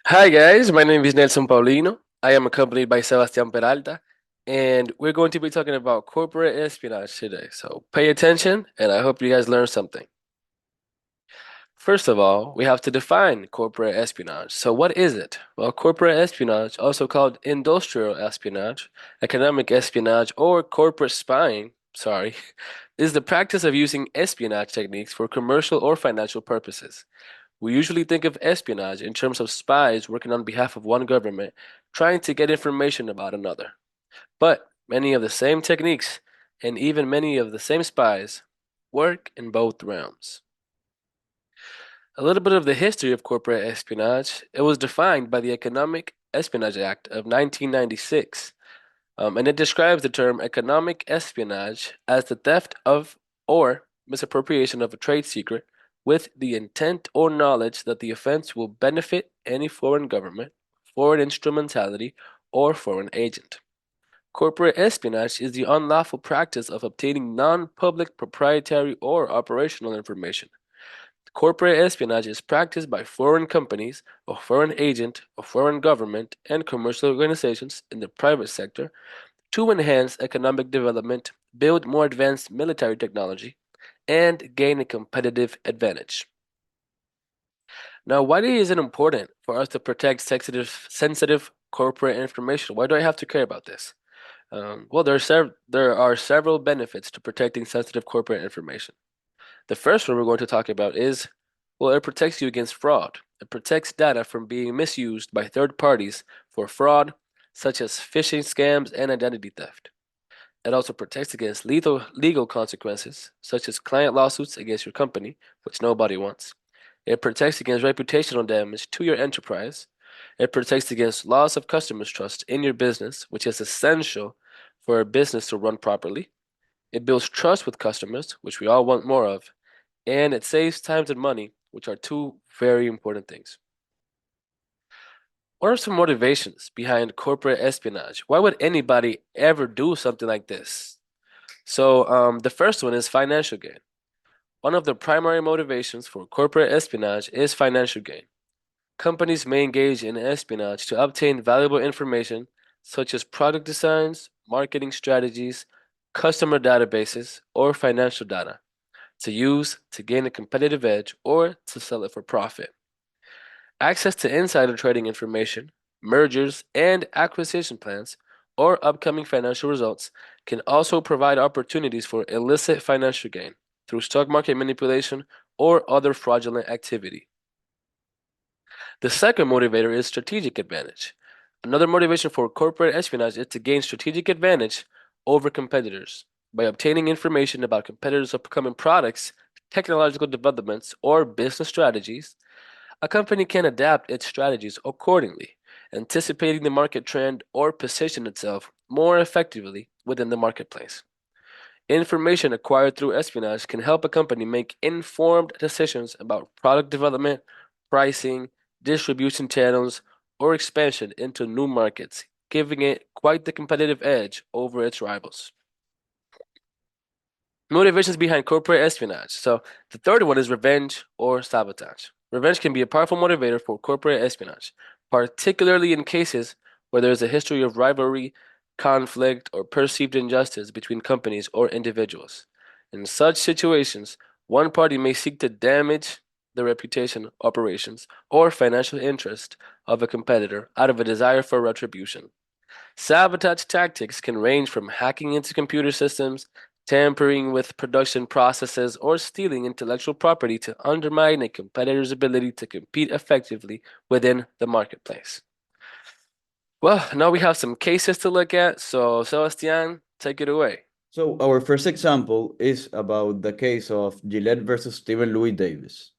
Hi guys, my name is Nelson Paulino. I am accompanied by Sebastián Peralta, and we're going to be talking about corporate espionage today. So pay attention, and I hope you guys learn something. First of all, we have to define corporate espionage. So what is it? Well, corporate espionage, also called industrial espionage, economic espionage, or corporate spying, sorry, is the practice of using espionage techniques for commercial or financial purposes. We usually think of espionage in terms of spies working on behalf of one government, trying to get information about another. But many of the same techniques, and even many of the same spies, work in both realms. A little bit of the history of corporate espionage. It was defined by the Economic Espionage Act of 1996, and it describes the term economic espionage as the theft of or misappropriation of a trade secret with the intent or knowledge that the offense will benefit any foreign government, foreign instrumentality, or foreign agent. Corporate espionage is the unlawful practice of obtaining non-public proprietary or operational information. Corporate espionage is practiced by foreign companies, a foreign agent, a foreign government, and commercial organizations in the private sector to enhance economic development, build more advanced military technology, and gain a competitive advantage. Now, why is it important for us to protect sensitive corporate information? Why do I have to care about this? Well, there are several benefits to protecting sensitive corporate information. The first one we're going to talk about is, well, it protects you against fraud. It protects data from being misused by third parties for fraud, such as phishing scams and identity theft. It also protects against legal consequences, such as client lawsuits against your company, which nobody wants. It protects against reputational damage to your enterprise. It protects against loss of customers' trust in your business, which is essential for a business to run properly. It builds trust with customers, which we all want more of. And it saves time and money, which are two very important things. What are some motivations behind corporate espionage? Why would anybody ever do something like this? So, the first one is financial gain. One of the primary motivations for corporate espionage is financial gain. Companies may engage in espionage to obtain valuable information such as product designs, marketing strategies, customer databases, or financial data to use to gain a competitive edge or to sell it for profit. Access to insider trading information, mergers and acquisition plans, or upcoming financial results can also provide opportunities for illicit financial gain through stock market manipulation or other fraudulent activity. The second motivator is strategic advantage. Another motivation for corporate espionage is to gain strategic advantage over competitors by obtaining information about competitors' upcoming products, technological developments, or business strategies. A company can adapt its strategies accordingly, anticipating the market trend or position itself more effectively within the marketplace. Information acquired through espionage can help a company make informed decisions about product development, pricing, distribution channels, or expansion into new markets, giving it quite the competitive edge over its rivals. Motivations behind corporate espionage. So, the third one is revenge or sabotage. Revenge can be a powerful motivator for corporate espionage, particularly in cases where there is a history of rivalry, conflict, or perceived injustice between companies or individuals. In such situations, one party may seek to damage the reputation, operations, or financial interest of a competitor out of a desire for retribution. Sabotage tactics can range from hacking into computer systems, tampering with production processes, or stealing intellectual property to undermine a competitor's ability to compete effectively within the marketplace. Well, now we have some cases to look at, so Sebastian, take it away. So our first example is about the case of Gillette versus Stephen Louis Davis.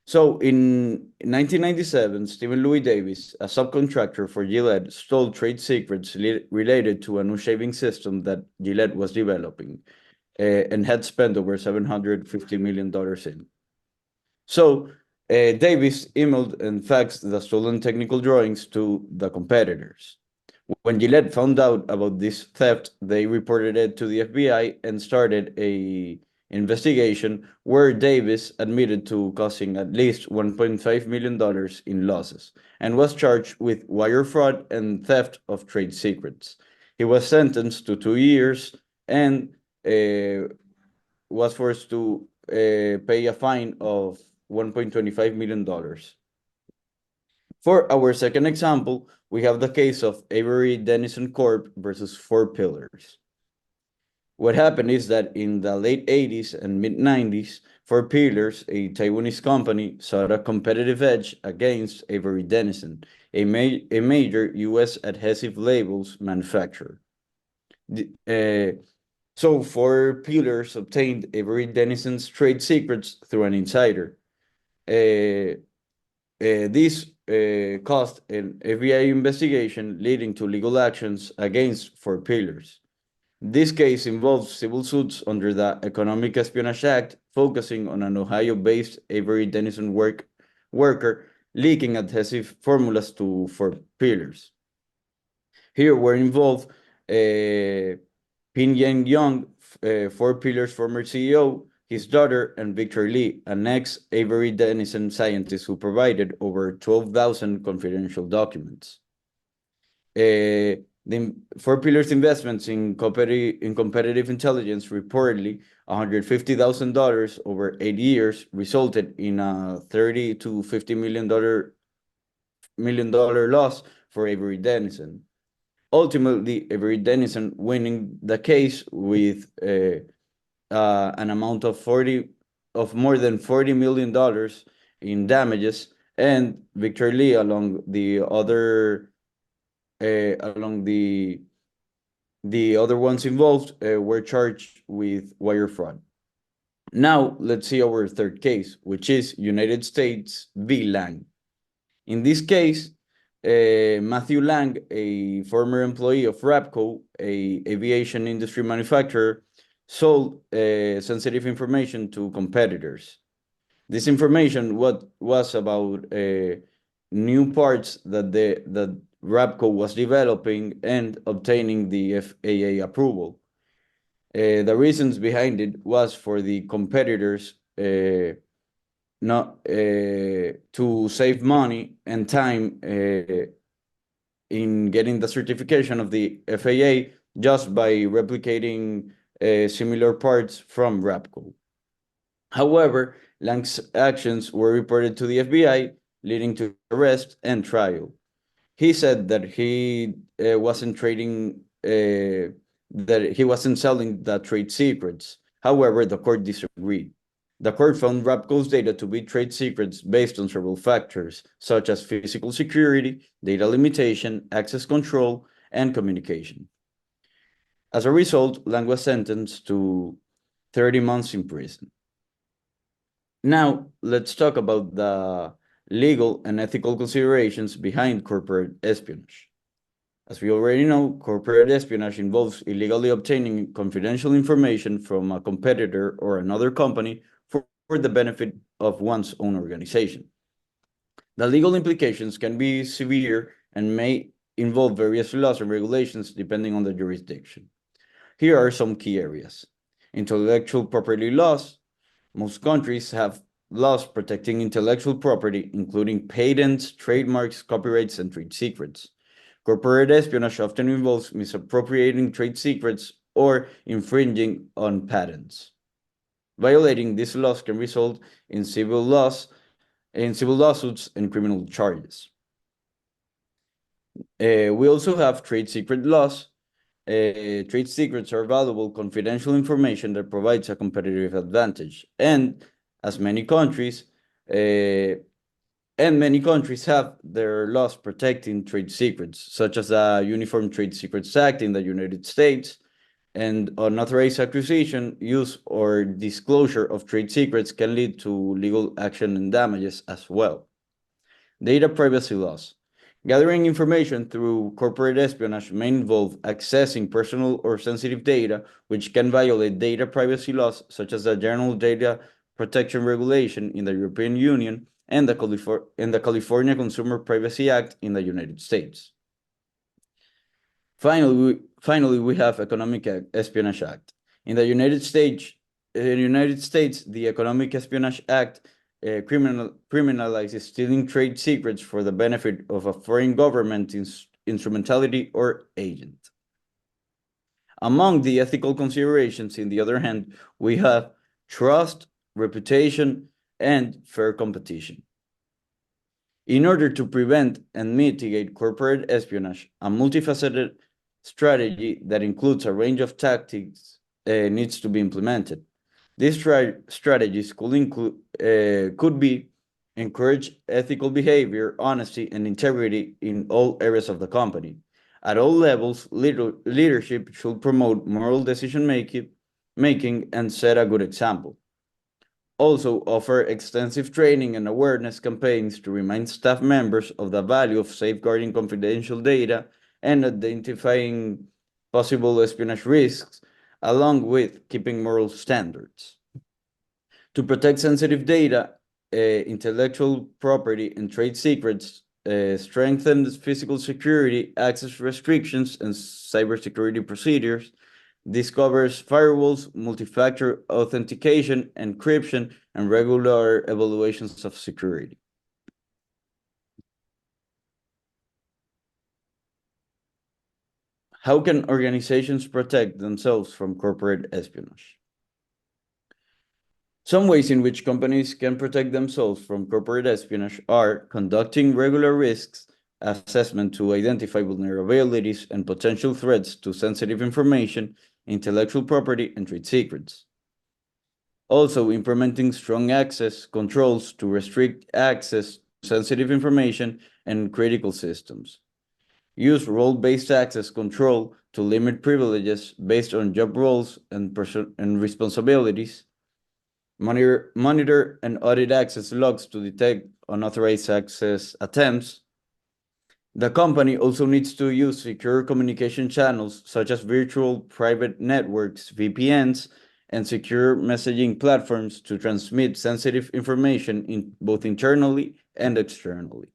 So in 1997, Stephen Louis Davis, a subcontractor for Gillette, stole trade secrets related to a new shaving system that Gillette was developing and had spent over $750 million in. So Davis emailed and faxed the stolen technical drawings to the competitors. When Gillette found out about this theft, they reported it to the FBI and started a investigation where Davis admitted to causing at least $1.5 million in losses and was charged with wire fraud and theft of trade secrets. He was sentenced to 2 years and was forced to pay a fine of $1.25 million. For our second example, we have the case of Avery Dennison Corp versus Four Pillars. What happened is that in the late 80s and mid 90s, Four Pillars, a Taiwanese company, sought a competitive edge against Avery Dennison, a major US adhesive labels manufacturer. So Four Pillars obtained Avery Dennison's trade secrets through an insider. This caused an FBI investigation leading to legal actions against Four Pillars. This case involves civil suits under the Economic Espionage Act, focusing on an Ohio-based Avery Dennison worker leaking adhesive formulas to Four Pillars. Here were involved Pin Yang Young, Four Pillars' former CEO, his daughter, and Victor Lee, an ex-Avery Dennison scientist who provided over 12,000 confidential documents. The Four Pillars investments in competitive intelligence, reportedly $150,000 over 8 years, resulted in a $30 to $50 million loss for Avery Dennison. Ultimately, Avery Dennison winning the case with an amount of more than $40 million in damages, and Victor Lee, along the other ones involved, were charged with wire fraud. Now let's see our third case, which is United States v. Lang. In this case, Matthew Lang, a former employee of Rapco, a aviation industry manufacturer, sold sensitive information to competitors. This information was about new parts that Rapco was developing and obtaining the FAA approval. The reasons behind it was for the competitors not to save money and time in getting the certification of the FAA just by replicating similar parts from Rapco. However, Lang's actions were reported to the FBI, leading to arrest and trial. He said that he wasn't trading, that he wasn't selling the trade secrets. However, the court disagreed. The court found Rapco's data to be trade secrets based on several factors, such as physical security, data limitation, access control, and communication. As a result, Lang was sentenced to 30 months in prison. Now, let's talk about the legal and ethical considerations behind corporate espionage. As we already know, corporate espionage involves illegally obtaining confidential information from a competitor or another company for the benefit of one's own organization. The legal implications can be severe and may involve various laws and regulations depending on the jurisdiction. Here are some key areas. Intellectual property laws. Most countries have laws protecting intellectual property, including patents, trademarks, copyrights, and trade secrets. Corporate espionage often involves misappropriating trade secrets or infringing on patents. Violating these laws can result in civil lawsuits and criminal charges. We also have trade secret laws. Trade secrets are valuable confidential information that provides a competitive advantage, and many countries have their laws protecting trade secrets, such as the Uniform Trade Secrets Act in the United States, and unauthorized acquisition, use, or disclosure of trade secrets can lead to legal action and damages as well. Data privacy laws. Gathering information through corporate espionage may involve accessing personal or sensitive data, which can violate data privacy laws such as the General Data Protection Regulation in the European Union and the California Consumer Privacy Act in the United States. Finally, we have Economic Espionage Act. In the United States, in the United States, the Economic Espionage Act criminalizes stealing trade secrets for the benefit of a foreign government instrumentality or agent. Among the ethical considerations, in the other hand, we have trust, reputation, and fair competition. In order to prevent and mitigate corporate espionage, a multifaceted strategy that includes a range of tactics needs to be implemented. These strategies could be encourage ethical behavior, honesty, and integrity in all areas of the company. At all levels, leadership should promote moral decision making and set a good example. Also, offer extensive training and awareness campaigns to remind staff members of the value of safeguarding confidential data and identifying possible espionage risks, along with keeping moral standards. To protect sensitive data, intellectual property, and trade secrets, strengthen physical security, access restrictions, and cybersecurity procedures. This covers firewalls, multi-factor authentication, encryption, and regular evaluations of security. How can organizations protect themselves from corporate espionage? Some ways in which companies can protect themselves from corporate espionage are conducting regular risks assessment to identify vulnerabilities and potential threats to sensitive information, intellectual property, and trade secrets. Also, implementing strong access controls to restrict access to sensitive information and critical systems. Use role-based access control to limit privileges based on job roles and responsibilities. Monitor and audit access logs to detect unauthorized access attempts. The company also needs to use secure communication channels such as virtual private networks, VPNs, and secure messaging platforms to transmit sensitive information both internally and externally.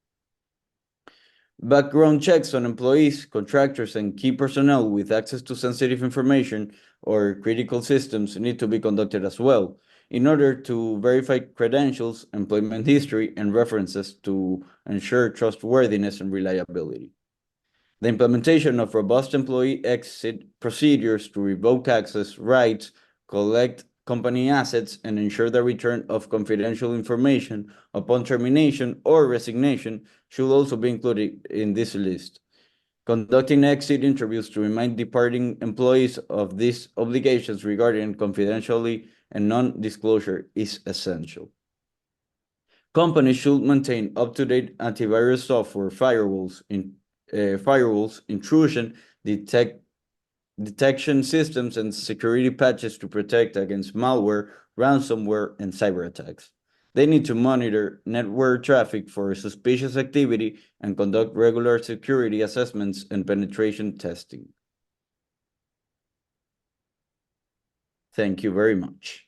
Background checks on employees, contractors, and key personnel with access to sensitive information or critical systems need to be conducted as well, in order to verify credentials, employment history, and references to ensure trustworthiness and reliability. The implementation of robust employee exit procedures to revoke access rights, collect company assets, and ensure the return of confidential information upon termination or resignation should also be included in this list. Conducting exit interviews to remind departing employees of these obligations regarding confidentiality and non-disclosure is essential. Companies should maintain up-to-date antivirus software, firewalls, intrusion detection systems, and security patches to protect against malware, ransomware, and cyber attacks. They need to monitor network traffic for suspicious activity and conduct regular security assessments and penetration testing. Thank you very much.